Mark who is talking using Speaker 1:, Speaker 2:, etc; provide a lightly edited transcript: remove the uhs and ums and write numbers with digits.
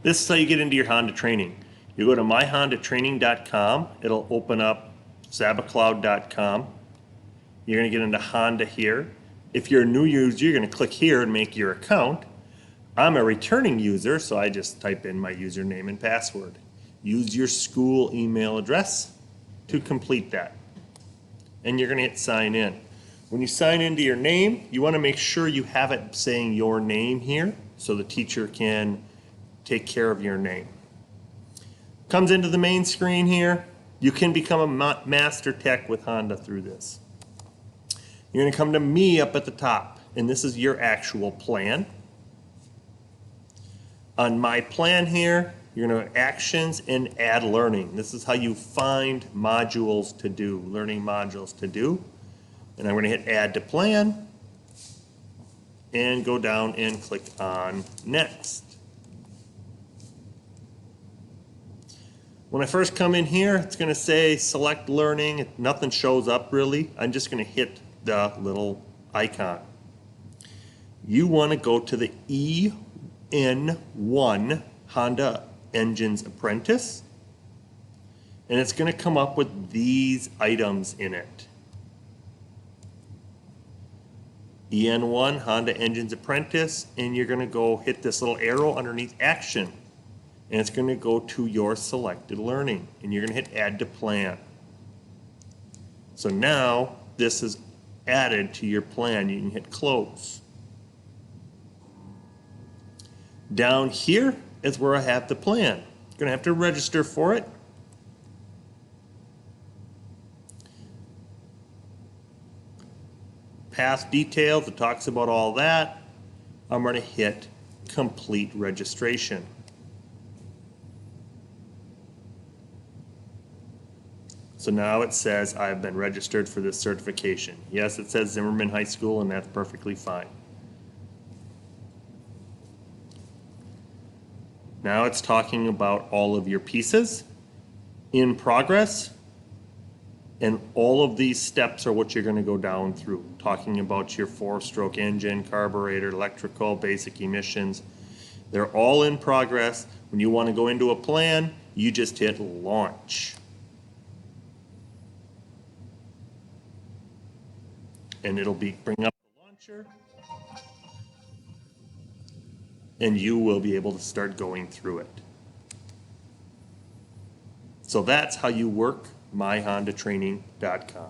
Speaker 1: This is how you get into your Honda training. You go to myhondatraining.com. It'll open up sabacloud.com. You're going to get into Honda here. If you're a new user, you're going to click here and make your account. I'm a returning user, so I just type in my username and password. Use your school email address to complete that. And you're going to hit sign in. When you sign into your name, you want to make sure you have it saying your name here so the teacher can take care of your name. Comes into the main screen here. You can become a master tech with Honda through this. You're going to come to me up at the top, and this is your actual plan. On my plan here, you're going to go actions and add learning. This is how you find modules to do, learning modules to do. And I'm going to hit add to plan and go down and click on next. When I first come in here, it's going to say select learning. Nothing shows up really. I'm just going to hit the little icon. You want to go to the EN1 Honda Engines Apprentice, and it's going to come up with these items in it. EN1 Honda Engines Apprentice, and you're going to go hit this little arrow underneath action, and it's going to go to your selected learning, and you're going to hit add to plan. So now this is added to your plan. You can hit close. Down here is where I have the plan. You're going to have to register for it. Past details, it talks about all that. I'm going to hit complete registration. So now it says I've been registered for this certification. Yes, it says Zimmerman High School, and that's perfectly fine. Now it's talking about all of your pieces in progress, and all of these steps are what you're going to go down through, talking about your 4-stroke engine, carburetor, electrical, basic emissions. They're all in progress. When you want to go into a plan, you just hit launch. And it'll bring up the launcher, and you will be able to start going through it. So that's how you work myhondatraining.com.